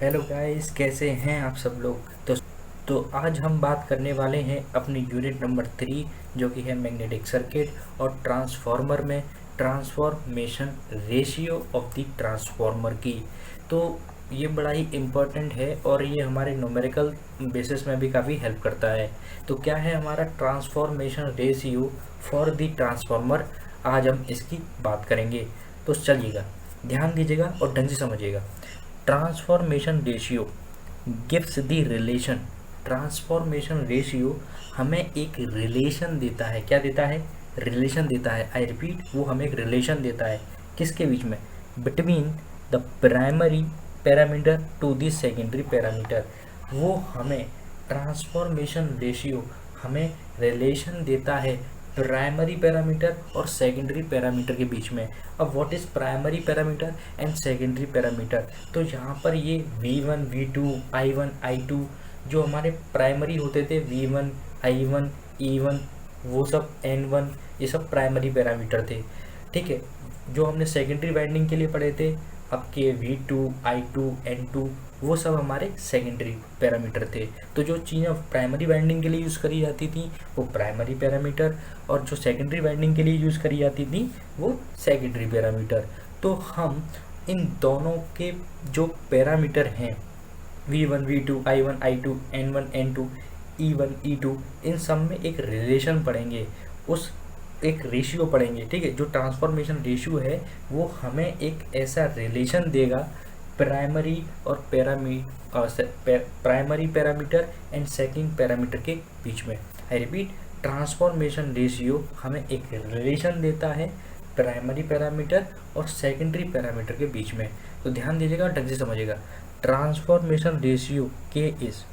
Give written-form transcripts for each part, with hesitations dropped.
Hello guys, कैसे हैं आप सब लोग। तो आज हम बात करने वाले हैं अपनी यूनिट नंबर 3 जो कि है मैग्नेटिक सर्किट और ट्रांसफार्मर में transformation ratio of the transformer की। तो ये बड़ा ही इम्पोर्टेंट है और ये हमारे न्यूमेरिकल बेसिस में भी काफ़ी हेल्प करता है। तो क्या है हमारा transformation ratio for the transformer, आज हम इसकी बात करेंगे। तो चलिएगा, ध्यान दीजिएगा और ढंग से समझिएगा। Transformation ratio gives the relation. Transformation ratio हमें एक रिलेशन देता है। क्या देता है? रिलेशन देता है। आई रिपीट, वो हमें एक रिलेशन देता है। किसके बीच में? Between the primary parameter to the secondary parameter. वो हमें ट्रांसफॉर्मेशन रेशियो हमें रिलेशन देता है प्राइमरी पैरामीटर और सेकेंडरी पैरामीटर के बीच में। अब what is primary parameter and secondary parameter? तो यहाँ पर ये V1, V2, I1, I2 जो हमारे प्राइमरी होते थे, V1, I1, E1, वो सब N1, ये सब प्राइमरी पैरामीटर थे। ठीक है, जो हमने सेकेंडरी वाइंडिंग के लिए पढ़े थे आपके V2, I2, N2, वो सब हमारे सेकेंडरी पैरामीटर थे। तो जो चीज़ें प्राइमरी वाइंडिंग के लिए यूज़ करी जाती थी वो प्राइमरी पैरामीटर, और जो सेकेंडरी वाइंडिंग के लिए यूज़ करी जाती थी वो सेकेंडरी पैरामीटर। तो हम इन दोनों के जो पैरामीटर हैं V1, V2, I1, I2, N1, N2, E1, E2, इन सब में एक रिलेशन पढ़ेंगे, उस एक रेशियो पढ़ेंगे। ठीक है, जो ट्रांसफॉर्मेशन रेशियो है वो हमें एक ऐसा रिलेशन देगा प्राइमरी और primary parameter and second parameter के बीच में। आई रिपीट, ट्रांसफॉर्मेशन रेशियो हमें एक रिलेशन देता है प्राइमरी पैरामीटर और सेकेंडरी पैरामीटर के बीच में। तो ध्यान दीजिएगा, ढंग से समझिएगा। ट्रांसफॉर्मेशन रेशियो के इज,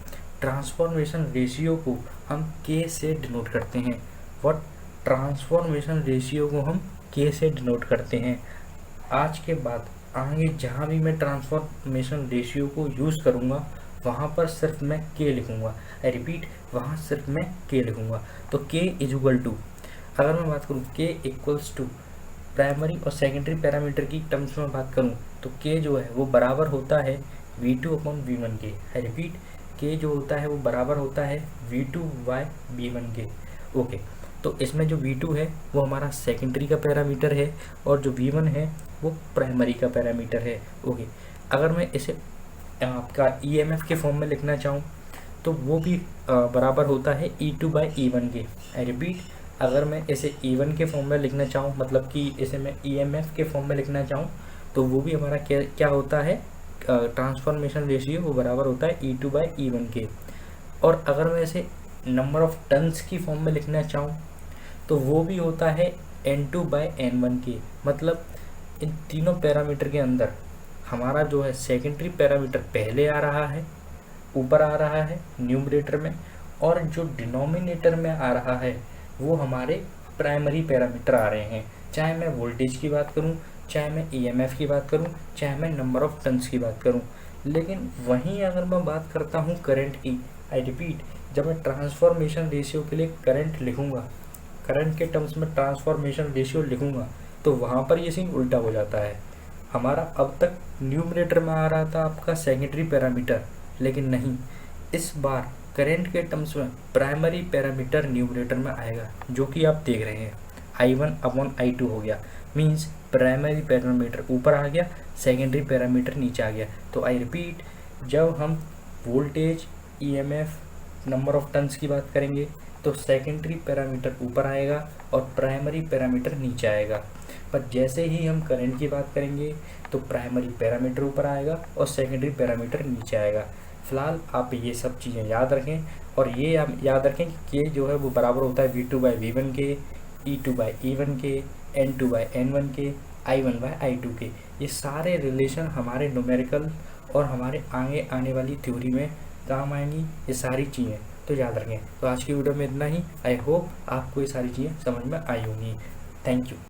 ट्रांसफॉर्मेशन रेशियो को हम के से डिनोट करते हैं। व्हाट? ट्रांसफॉर्मेशन रेशियो को हम के से डिनोट करते हैं। आज के बाद आगे जहाँ भी मैं ट्रांसफॉर्मेशन रेशियो को यूज़ करूँगा वहाँ पर सिर्फ मैं के लिखूँगा। आई रिपीट, वहाँ सिर्फ मैं के लिखूँगा। तो के इज इक्वल टू, अगर मैं बात करूँ के इक्वल्स टू प्राइमरी और सेकेंडरी पैरामीटर की टर्म्स में बात करूँ तो के जो है वो बराबर होता है V2/V1 के। आई रिपीट, के जो होता है वो बराबर होता है V2/V1 के। ओके, तो इसमें जो V2 है वो हमारा सेकेंडरी का पैरामीटर है और जो V1 है वो प्राइमरी का पैरामीटर है। ओके, अगर मैं इसे आपका EMF के फॉर्म में लिखना चाहूँ तो वो भी बराबर होता है E2/E1 के। आई रिपीट, अगर मैं इसे E1 के फॉर्म में लिखना चाहूँ, मतलब कि इसे मैं EMF के फॉर्म में लिखना चाहूँ, तो वो भी हमारा क्या होता है? ट्रांसफॉर्मेशन रेशियो वो बराबर होता है E2/E1 के। और अगर मैं इसे नंबर ऑफ टर्न्स की फॉर्म में लिखना चाहूँ तो वो भी होता है N2/N1 के। मतलब इन तीनों पैरामीटर के अंदर हमारा जो है सेकेंडरी पैरामीटर पहले आ रहा है, ऊपर आ रहा है न्यूमरेटर में, और जो डिनोमिनेटर में आ रहा है वो हमारे प्राइमरी पैरामीटर आ रहे हैं। चाहे मैं वोल्टेज की बात करूं, चाहे मैं EMF की बात करूं, चाहे मैं नंबर ऑफ टर्न्स की बात करूं। लेकिन वहीं अगर मैं बात करता हूं करंट की, आई रिपीट, जब मैं ट्रांसफॉर्मेशन रेशियो के लिए करंट लिखूंगा, करंट के टर्म्स में ट्रांसफॉर्मेशन रेशियो लिखूंगा, तो वहाँ पर ये सीन उल्टा हो जाता है। हमारा अब तक न्यूमरेटर में आ रहा था आपका सेकेंडरी पैरामीटर, लेकिन नहीं, इस बार करंट के टर्म्स में प्राइमरी पैरामीटर न्यूमरेटर में आएगा, जो कि आप देख रहे हैं I1/I2 हो गया। मींस प्राइमरी पैरामीटर ऊपर आ गया, सेकेंडरी पैरामीटर नीचे आ गया। तो आई रिपीट, जब हम voltage, EMF, number of turns की बात करेंगे तो सेकेंडरी पैरामीटर ऊपर आएगा और प्राइमरी पैरामीटर नीचे आएगा। पर जैसे ही हम करंट की बात करेंगे तो प्राइमरी पैरामीटर ऊपर आएगा और सेकेंडरी पैरामीटर नीचे आएगा। फिलहाल आप ये सब चीज़ें याद रखें, और ये याद रखें कि के जो है वो बराबर होता है V2/V1 के, E2/E1 के, N2/N1 के, I1/I2 के। ये सारे रिलेशन हमारे न्यूमेरिकल और हमारे आगे आने वाली थ्योरी में काम आएंगी, ये सारी चीज़ें तो याद रखें। तो आज की वीडियो में इतना ही। आई होप आपको ये सारी चीज़ें समझ में आई होंगी। Thank you.